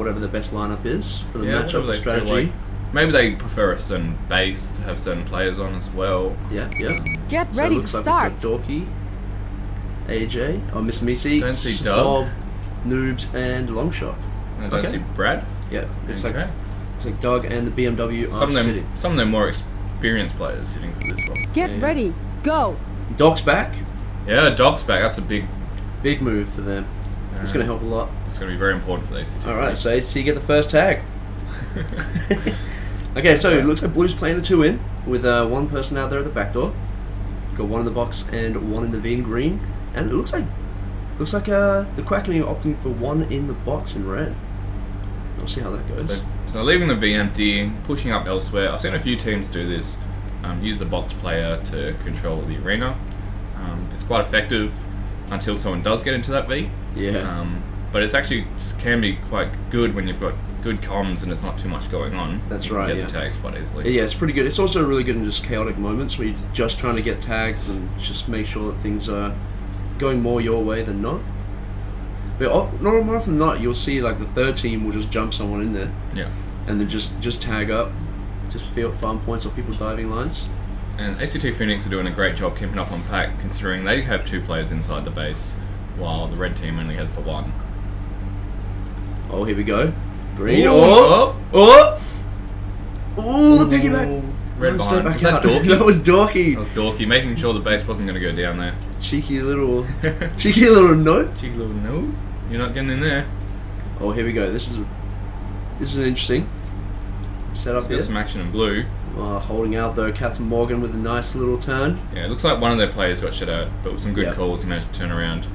whatever the best lineup is for the whatever matchup they feel strategy. like. Maybe they prefer a certain base to have certain players on as well. Yeah. Get So it ready to looks like start. we've got Dorky, AJ, Mr. Meeseeks, Don't see Doug. Bob, Noobs, and Longshot. And I don't see Brad. Yeah, it's Okay. like Doug and the BMW are sitting. Some of them more experienced players sitting for this one. Get ready. Go. Doc's back. Yeah, Doc's back. That's a big Move for them. It's going to help a lot. It's going to be very important for the ACT. Alright, so you get the first tag. Okay, so it looks like Blue's playing the 2 in with one person out there at the back door. Got one in the box and one in the V in green. And it looks like the Quackening are opting for one in the box in red. We'll see how that goes. So they're leaving the V empty, pushing up elsewhere. I've seen a few teams do this. Use the box player to control the arena. It's quite effective until someone does get into that V. Yeah. But it's actually can be quite good when you've got good comms and there's not too much going on. That's You right, can yeah. get the tags quite easily. Yeah, it's pretty good. It's also really good in just chaotic moments where you're just trying to get tags and just make sure that things are going more your way than not. But more often than not, you'll see like the third team will just jump someone in there. Yeah. And then just tag up, just farm points or people diving lines. And ACT Phoenix are doing a great job keeping up on pack, considering they have 2 players inside the base, while the red team only has the 1. Oh, here we go. Green. Ooh, Oh, the piggyback. Red Nice behind. back Was that out. Dorky? That was Dorky. That was Dorky, making sure the base wasn't going to go down there. Cheeky little note. Cheeky little no. You're not getting in there. Oh, here we go. This is an interesting setup here. Got some action in blue. Holding out though, Captain Morgan with a nice little turn. Yeah, it looks like one of their players got shut out, but with some good Yep. calls, he managed to turn around.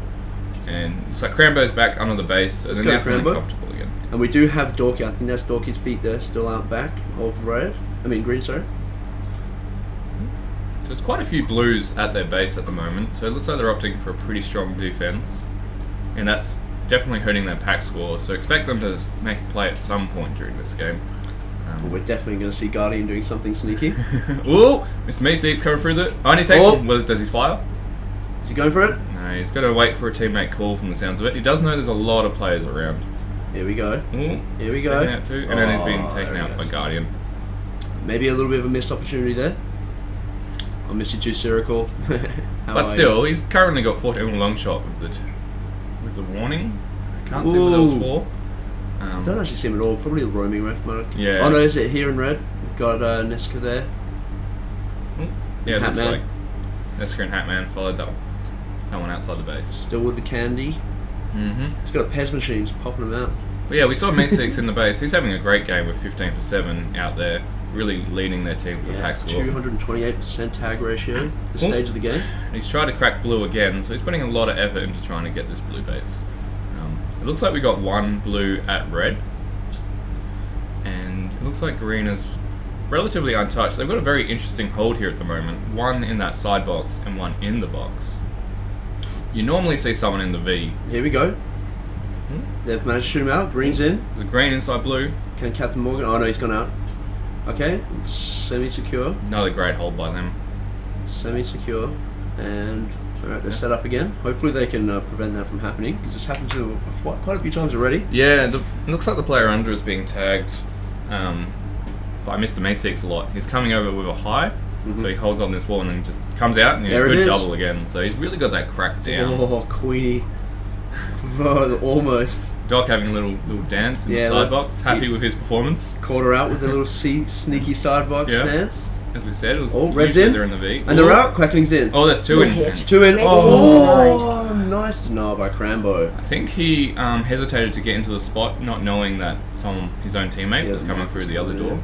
And it's like Crambo's back under the base, and then go, they're feeling Crambo. comfortable again. And we do have Dorky. I think that's Dorky's feet there, still out back of green, sorry. So there's quite a few blues at their base at the moment, so it looks like they're opting for a pretty strong defense. And that's definitely hurting their pack score, so expect them to make a play at some point during this game. Well, we're definitely going to see Guardian doing something sneaky. Ooh! Mr. Meeseeks coming through the... Oh, and he takes him. Well, does he fire? Is he going for it? No, he's got to wait for a teammate call from the sounds of it. He does know there's a lot of players around. Here we go. Ooh, Here we he's go. taken out too, and then he's been Oh, taken there out he by goes. Guardian. Maybe a little bit of a missed opportunity there. I'll miss you too, Sirical. But still, he's currently got 14 long shot with the warning. I can't see what that was Ooh. for. I don't actually see him at all. Probably a roaming ref mark. Yeah. Oh no, is it here in red? We've got Niska there. Yeah, it looks Hatman. like Nesker and Hatman followed that one outside the base. Still with the candy. Mm-hmm. He's got a Pez machine, just popping them out. But yeah, we saw Meeseeks in the base. He's having a great game with 15 for 7 out there, really leading their team for pack score. 228% tag ratio this Ooh. stage of the game. And he's tried to crack blue again, so he's putting a lot of effort into trying to get this blue base. It looks like we got 1 blue at red, and it looks like green is relatively untouched. They've got a very interesting hold here at the moment. 1 in that side box and 1 in the box. You normally see someone in the V. Here we go. They've managed to shoot him out. Green's in. There's a green inside blue. Can Captain Morgan? Oh no, he's gone out. Okay, semi-secure. Another great hold by them. Semi-secure. And alright, they're set up again. Hopefully they can prevent that from happening, because this happened to quite a few times already. Yeah, it looks like the player under is being tagged by Mr. Meeseeks a lot. He's coming over with a high, so he holds on this wall and then just comes out and There it good is. double again. So he's really got that crack down. Oh, Queenie. Oh, almost. Doc having a little dance in the Yeah, side look, box, happy with his performance. Caught her out with a little sneaky side box Yeah. stance. As we said, it was Oh, red's usually in. they're in the V. And they're out. Quackening's in. Oh, that's 2 in. Hit. 2 in. Red team Oh, nice denial by Crambo. I think he hesitated to get into the spot, not knowing that his own teammate Yeah, was coming through the other door.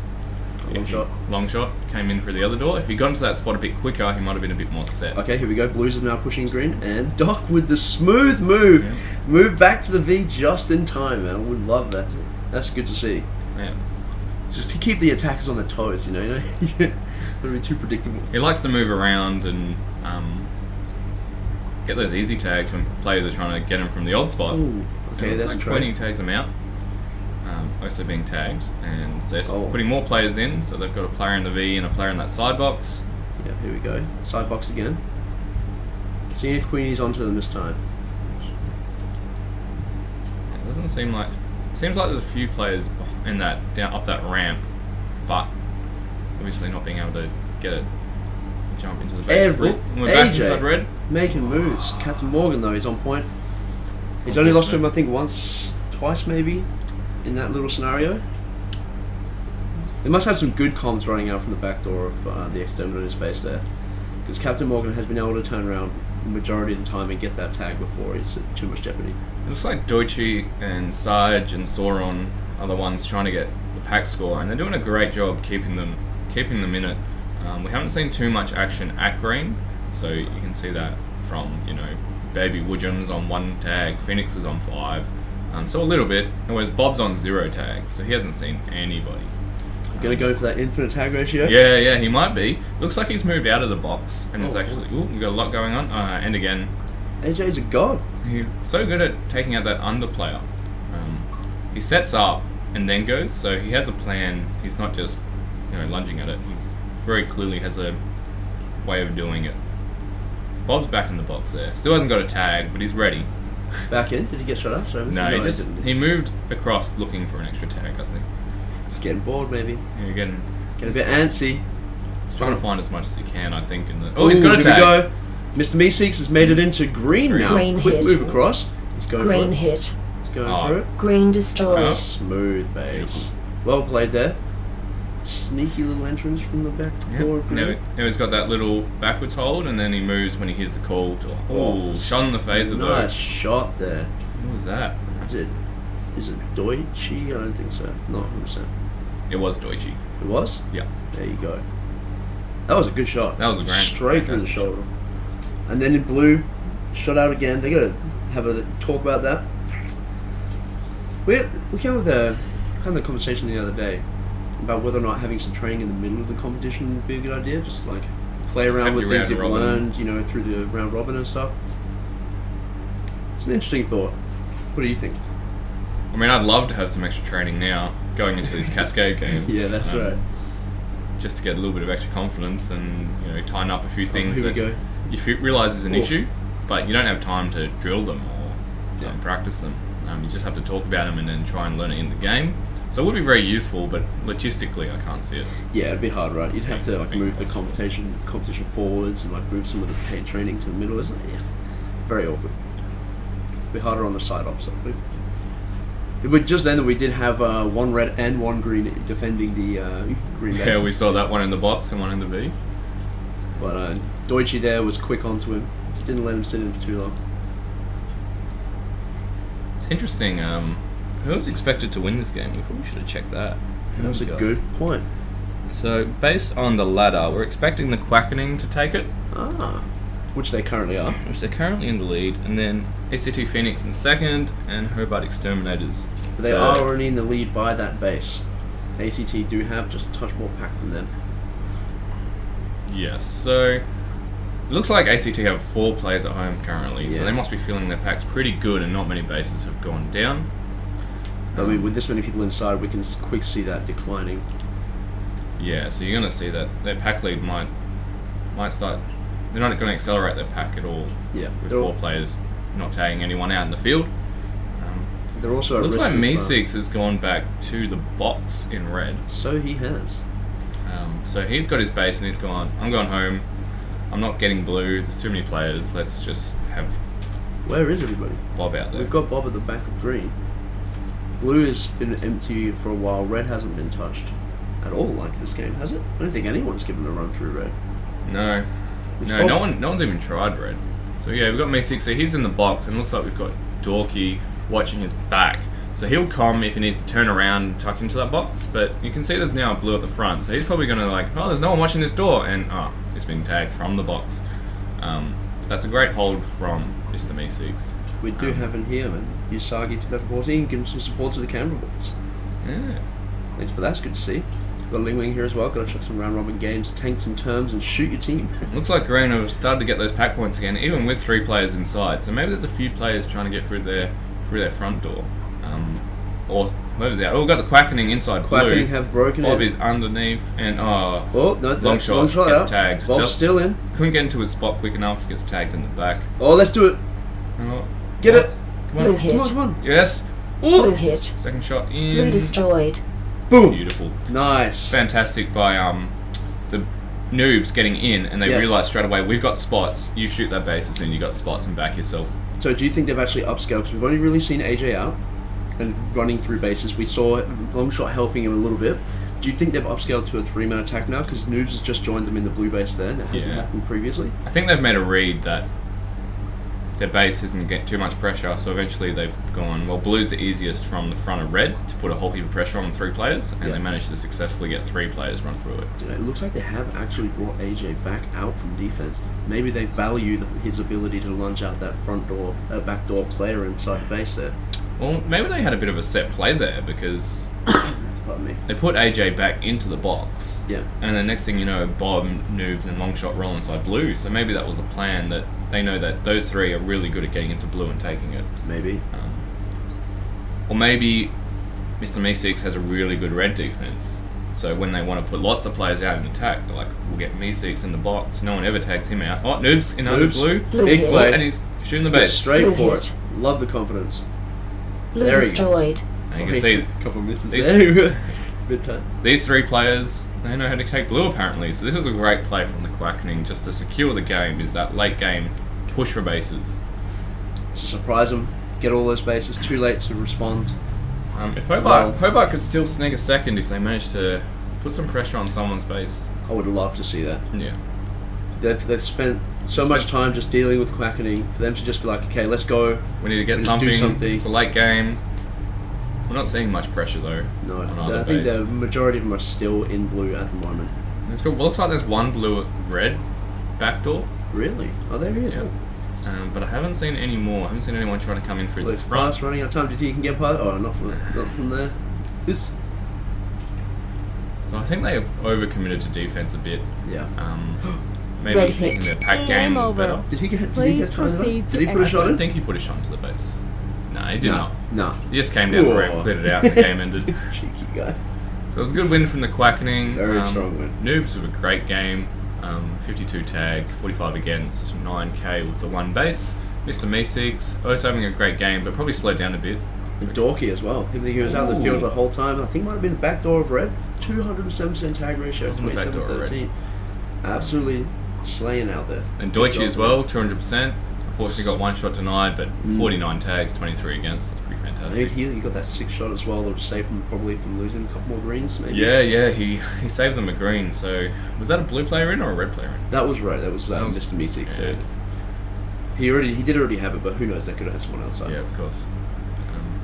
Long shot. Long shot came in through the other door. If he'd gone to that spot a bit quicker, he might have been a bit more set. Okay, here we go. Blues is now pushing green, and Doc with the smooth move. Yeah. Move back to the V just in time, man. I would love that. That's good to see. Yeah. Just to keep the attackers on their toes, you know? Don't be too predictable. He likes to move around and get those easy tags when players are trying to get him from the odd spot. Ooh, okay, And it's that's like a trade. 20 tags them out. Also being tagged, and they're Oh. putting more players in, so they've got a player in the V and a player in that side box. Yeah, here we go. Side box again. Seeing if Queenie's onto them this time. It doesn't seem like seems like there's a few players in that down up that ramp, but obviously not being able to get it jump into the base. We're back inside red. Making moves. Captain Morgan though, he's on point. He's only lost to him I think twice maybe, in that little scenario. They must have some good comms running out from the back door of the Exterminators base there, because Captain Morgan has been able to turn around the majority of the time and get that tag before he's in too much jeopardy. It looks like Deutsche and Sarge and Sauron are the ones trying to get the pack score, and they're doing a great job keeping them in it. We haven't seen too much action at green, so you can see that from, you know, Baby Woodjum's on 1 tag, Phoenix is on 5, so a little bit, whereas Bob's on 0 tags, so he hasn't seen anybody. Gonna go for that infinite tag ratio? Yeah, he might be. Looks like he's moved out of the box, and there's actually, we've got a lot going on, and again, AJ's a god. He's so good at taking out that underplayer. He sets up and then goes, so he has a plan. He's not just, you know, lunging at it. He very clearly has a way of doing it. Bob's back in the box there. Still hasn't got a tag, but he's ready. Back in? Did he get shot up? Sorry, no, he moved across looking for an extra tag, I think. He's getting bored, maybe. Yeah, getting a bit antsy. He's trying to find as much as he can, I think. He's got a tag. Here we go. Mr. Meeseeks has made it into green now. Green Quick hit. move across. He's going Green for it. hit. He's going for it. Green destroyed. Smooth base. Well played there. Sneaky little entrance from the back door of green. Now he's got that little backwards hold, and then he moves when he hears the call. Shot in the phaser though. Nice shot there. What was that? Is it Deutsche? I don't think so. Not 100%. It was Deutsche. It was? Yeah. There you go. That was a good shot. That was a grand, straight through the shoulder. And then in blue, shot out again. They gotta have a talk about that. We came with had the conversation the other day about whether or not having some training in the middle of the competition would be a good idea. Just like play around with things you've learned, you know, through the round robin and stuff. It's an interesting thought. What do you think? I mean, I'd love to have some extra training now going into these Cascade games. Yeah, that's right. Just to get a little bit of extra confidence and, you know, tighten up a few things Here we that go. you realise is an issue, but you don't have time to drill them or practice them. You just have to talk about them and then try and learn it in the game. So it would be very useful, but logistically, I can't see it. Yeah, it'd be hard, right? You'd have to like move the competition forwards and like move some of the paid training to the middle, isn't it? Yeah, very awkward. It'd be harder on the side ops, I believe. It would just then that we did have 1 red and 1 green defending the green base. Yeah, we saw that one in the box and one in the V. But Deutsche there was quick onto him. Didn't let him sit in for too long. It's interesting. Who was expected to win this game? We probably should have checked that. That's a good point. So, based on the ladder, we're expecting the Quackening to take it. Which they currently are. Which they're currently in the lead. And then ACT Phoenix in second, and Hobart Exterminators. But they are already in the lead by that base. ACT do have just a touch more pack than them. Yes, so it looks like ACT have 4 players at home currently, so they must be feeling their packs pretty good and not many bases have gone down. I mean, with this many people inside, we can quick see that declining. Yeah, so you're going to see that their pack lead might start. They're not going to accelerate their pack at all. Yeah, with 4 players not tagging anyone out in the field. They're also at looks risk like Meeseeks has gone back to the box in red. So he has. So he's got his base and he's gone, I'm going home. I'm not getting blue. There's too many players. Let's just have. Where is everybody? Bob out there. We've got Bob at the back of green. Blue has been empty for a while. Red hasn't been touched at all like this game, has it? I don't think anyone's given a run through red. No, no one's even tried red. So yeah, we've got Meeseeks. So he's in the box, and it looks like we've got Dorky watching his back. So he'll come if he needs to turn around and tuck into that box. But you can see there's now a blue at the front. So he's probably going to there's no one watching this door, and he's being tagged from the box. So that's a great hold from Mr. Meeseeks. We do have in here, man. Usagi 2014 giving some support to the camera boys. Yeah. Thanks for that. It's good to see. Got Ling Wing here as well. Got to chuck some round robin games, tank some terms, and shoot your team. Looks like Green have started to get those pack points again, even with 3 players inside. So maybe there's a few players trying to get through their front door. Or whoever's out. Oh, we've got the Quackening inside Quackening blue. have broken Bob it. is underneath, and no, long shot gets out. tagged. Bob's still in. Couldn't get into his spot quick enough. Gets tagged in the back. Oh, let's do it. Oh, Get it. Come on. Blue hit. Come on. Yes. Blue hit. Second shot Blue in. destroyed. Boom. Beautiful. Nice. Fantastic by the noobs getting in, and they Yeah. realise straight away, we've got spots, you shoot that base as soon as you got spots and back yourself. So do you think they've actually upscaled? Because we've only really seen AJ out and running through bases. We saw Longshot helping him a little bit. Do you think they've upscaled to a 3-man attack now? Because Noobs has just joined them in the blue base there, and it hasn't Yeah. happened previously. I think they've made a read that their base isn't getting too much pressure, so eventually they've gone, well, blue's the easiest from the front of red to put a whole heap of pressure on 3 players, and Yeah. they managed to successfully get 3 players run through it. It looks like they have actually brought AJ back out from defense. Maybe they value his ability to lunge out that back door player inside the base there. Well, maybe they had a bit of a set play there, because Pardon me. they put AJ back into the box, Yeah. and the next thing you know, Bob, Noobs, and Longshot roll inside blue, so maybe that was a plan that they know that those 3 are really good at getting into blue and taking it. Maybe. Or maybe Mr. Meeseeks has a really good red defense. So when they want to put lots of players out in attack, they're like, we'll get Meeseeks in the box. No one ever tags him out. Oh, Noobs in under Noobs. blue. Blue Big hit. play. And he's shooting the Just base. straight Blue for hit. it. Love the confidence. Blue There he goes. destroyed. And you can see a couple of misses these- there. Bit tight. these 3 players, they know how to take blue apparently. So this is a great play from the Quackening just to secure the game, is that late game push for bases. To surprise them, get all those bases. Too late to respond. If Well- Hobart could still sneak a second if they managed to put some pressure on someone's base. I would love to see that. Yeah. They've spent so much time just dealing with Quackening for them to just be like, okay, let's go. We need to get Just do something. something. It's a late game. We're not seeing much pressure though. No, on either I think base. the majority of them are still in blue at the moment. It's good. Well, looks like there's one blue red backdoor, Really? Oh, there he is. Yeah. but I haven't seen any more. I haven't seen anyone trying to come in through Well, the it's front. fast running out of time. Do you think you can get past? Oh, not from there. This. So I think they've overcommitted to defense a bit. Yeah. Maybe Red thinking hit. their pack Game game was over. better. Did he get? Please timed up? proceed to Did he put a I shot don't in? think he put a shot into the base. No, he did not. No. He just came down the ramp, Whoa. cleared it out, and the game ended. Cheeky guy. So it was a good win from the Quackening. Very strong win. Noobs with a great game. 52 tags, 45 against, 9k with the 1 base. Mr. Meeseeks also having a great game, but probably slowed down a bit. And Dorky as well. He was out in the field the whole time. I think it might have been the back door of red. 207% tag ratio. Wasn't the back door of red. 27-13. Absolutely slaying out there. And Good Deutsche job, as well, 200%. Unfortunately got 1 shot denied, but 49 tags, 23 against. That's pretty I think fantastic. he got that 6 shot as well that saved him probably from losing a couple more greens maybe. Yeah, he saved them a green. So was that a blue player in or a red player in? That was right. That was Mr. Meeseeks. Yeah. He did already have it, but who knows? They could have had someone else. Yeah, of course.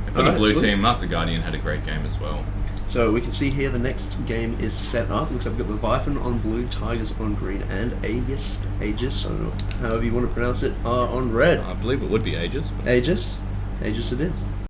And for the Alright, blue sweet. team, Master Guardian had a great game as well. So we can see here the next game is set up. Looks like we've got Leviathan on blue, Tigers on green, and Aegis, I don't know, however you want to pronounce it, are on red. I believe it would be Aegis. Aegis it is.